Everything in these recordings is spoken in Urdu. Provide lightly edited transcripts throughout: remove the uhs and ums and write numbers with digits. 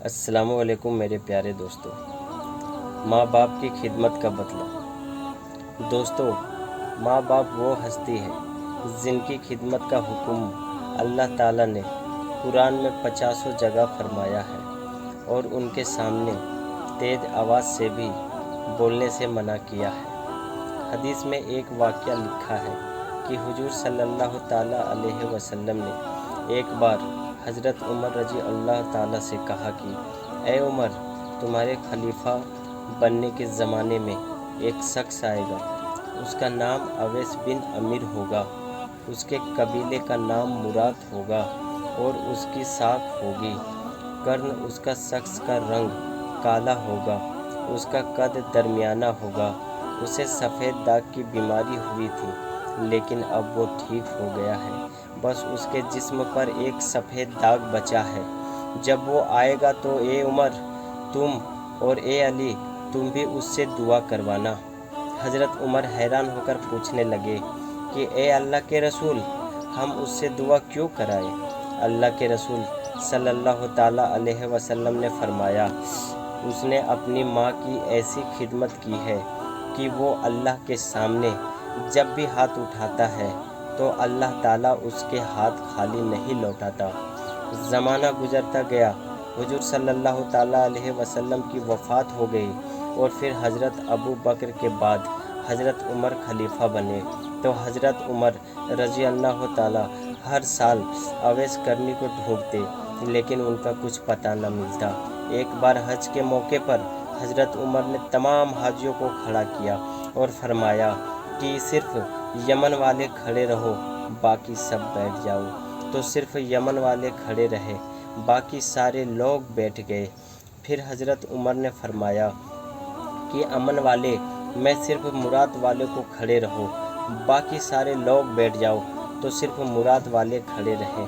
السلام علیکم میرے پیارے دوستوں، ماں باپ کی خدمت کا بدلہ۔ دوستوں، ماں باپ وہ ہستی ہے جن کی خدمت کا حکم اللہ تعالیٰ نے قرآن میں 50 جگہ فرمایا ہے اور ان کے سامنے تیز آواز سے بھی بولنے سے منع کیا ہے۔ حدیث میں ایک واقعہ لکھا ہے کہ حضور صلی اللہ تعالیٰ علیہ وسلم نے ایک بار حضرت عمر رضی اللہ تعالیٰ سے کہا کہ اے عمر، تمہارے خلیفہ بننے کے زمانے میں ایک شخص آئے گا، اس کا نام اویس بن عامر ہوگا، اس کے قبیلے کا نام مراد ہوگا اور اس کی ساکھ ہوگی، قرن اس کا شخص کا رنگ کالا ہوگا، اس کا قد درمیانہ ہوگا، اسے سفید داغ کی بیماری ہوئی تھی لیکن اب وہ ٹھیک ہو گیا ہے، بس اس کے جسم پر ایک سفید داغ بچا ہے۔ جب وہ آئے گا تو اے عمر، تم اور اے علی، تم بھی اس سے دعا کروانا۔ حضرت عمر حیران ہو کر پوچھنے لگے کہ اے اللہ کے رسول، ہم اس سے دعا کیوں کرائیں؟ اللہ کے رسول صلی اللہ تعالیٰ علیہ وسلم نے فرمایا، اس نے اپنی ماں کی ایسی خدمت کی ہے کہ وہ اللہ کے سامنے جب بھی ہاتھ اٹھاتا ہے تو اللہ تعالیٰ اس کے ہاتھ خالی نہیں لوٹاتا۔ زمانہ گزرتا گیا، حضور صلی اللہ تعالیٰ علیہ وسلم کی وفات ہو گئی اور پھر حضرت ابو بکر کے بعد حضرت عمر خلیفہ بنے، تو حضرت عمر رضی اللہ تعالیٰ ہر سال اویس کرنی کو ڈھونڈتے لیکن ان کا کچھ پتہ نہ ملتا۔ ایک بار حج کے موقع پر حضرت عمر نے تمام حاجیوں کو کھڑا کیا اور فرمایا کہ صرف یمن والے کھڑے رہو، باقی سب بیٹھ جاؤ۔ تو صرف یمن والے کھڑے رہے، باقی سارے لوگ بیٹھ گئے۔ پھر حضرت عمر نے فرمایا کہ امن والے میں صرف مراد والے کو کھڑے رہو، باقی سارے لوگ بیٹھ جاؤ۔ تو صرف مراد والے کھڑے رہے،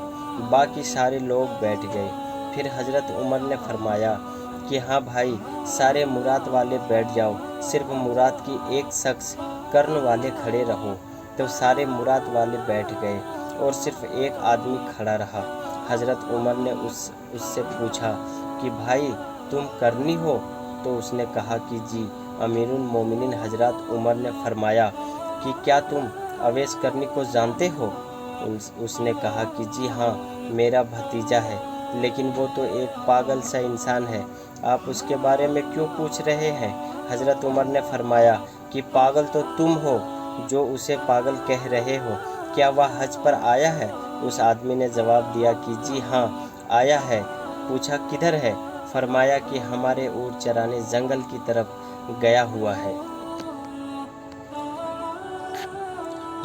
باقی سارے لوگ بیٹھ گئے۔ پھر حضرت عمر نے فرمایا کہ ہاں بھائی، سارے مراد والے بیٹھ جاؤ، صرف مراد کی ایک شخص قرن والے کھڑے رہو۔ تو سارے مراد والے بیٹھ گئے اور صرف ایک آدمی کھڑا رہا۔ حضرت عمر نے اس سے پوچھا کہ بھائی، تم قرنی ہو؟ تو اس نے کہا کہ جی۔ امیر المومنین حضرت عمر نے فرمایا کہ کیا تم اویس کرنی کو جانتے ہو؟ اس نے کہا کہ جی ہاں، میرا بھتیجا ہے، لیکن وہ تو ایک پاگل سا انسان ہے، آپ اس کے بارے میں کیوں پوچھ رہے ہیں؟ حضرت عمر نے فرمایا کہ پاگل تو تم ہو جو اسے پاگل کہہ رہے ہو، کیا وہ حج پر آیا ہے؟ اس آدمی نے جواب دیا کہ جی ہاں آیا ہے۔ پوچھا کدھر ہے؟ فرمایا کہ ہمارے اونٹ چرانے جنگل کی طرف گیا ہوا ہے۔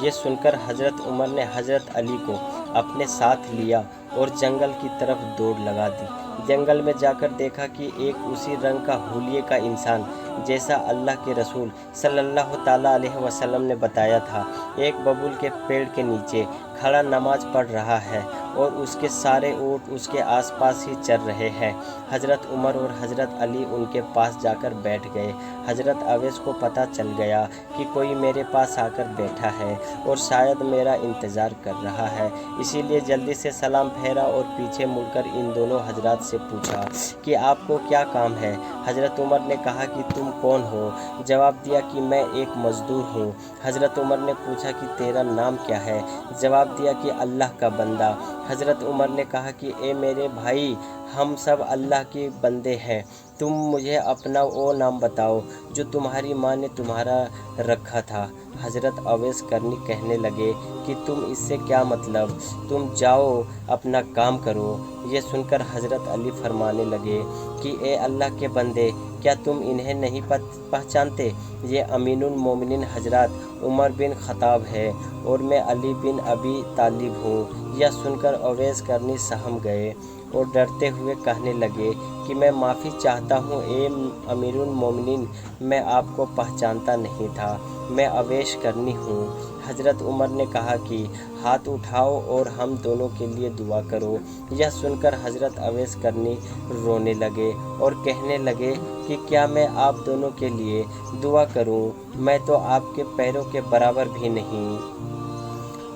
یہ سن کر حضرت عمر نے حضرت علی کو اپنے ساتھ لیا اور جنگل کی طرف دوڑ لگا دی۔ جنگل میں جا کر دیکھا کہ ایک اسی رنگ کا حلیے کا انسان جیسا اللہ کے رسول صلی اللہ تعالیٰ علیہ وسلم نے بتایا تھا، ایک ببول کے پیڑ کے نیچے کھڑا نماز پڑھ رہا ہے اور اس کے سارے اونٹ اس کے آس پاس ہی چر رہے ہیں۔ حضرت عمر اور حضرت علی ان کے پاس جا کر بیٹھ گئے۔ حضرت اویس کو پتہ چل گیا کہ کوئی میرے پاس آ کر بیٹھا ہے اور شاید میرا انتظار کر رہا ہے، اسی لیے جلدی سے سلام پھیرا اور پیچھے مڑ کر ان دونوں حضرات سے پوچھا کہ آپ کو کیا کام ہے؟ حضرت عمر نے کہا کہ تم کون ہو؟ جواب دیا کہ میں ایک مزدور ہوں۔ حضرت عمر نے پوچھا کہ تیرا نام کیا ہے؟ جواب دیا کہ اللہ کا بندہ۔ حضرت عمر نے کہا کہ اے میرے بھائی، ہم سب اللہ کے بندے ہیں، تم مجھے اپنا وہ نام بتاؤ جو تمہاری ماں نے تمہارا رکھا تھا۔ حضرت اویس کرنی کہنے لگے کہ تم اس سے کیا مطلب، تم جاؤ اپنا کام کرو۔ یہ سن کر حضرت علی فرمانے لگے کہ اے اللہ کے بندے، کیا تم انہیں نہیں پہچانتے؟ یہ امیر المومنین حضرت عمر بن خطاب ہے اور میں علی بن ابی طالب ہوں۔ یہ سن کر اویس کرنی سہم گئے اور ڈرتے ہوئے کہنے لگے کہ میں معافی چاہتا ہوں اے امیر المومنین، میں آپ کو پہچانتا نہیں تھا، میں اویس کرنی ہوں۔ حضرت عمر نے کہا کہ ہاتھ اٹھاؤ اور ہم دونوں کے لیے دعا کرو۔ یہ سن کر حضرت اویس کرنی رونے لگے اور کہنے لگے کہ کیا میں آپ دونوں کے لیے دعا کروں؟ میں تو آپ کے پیروں کے برابر بھی نہیں۔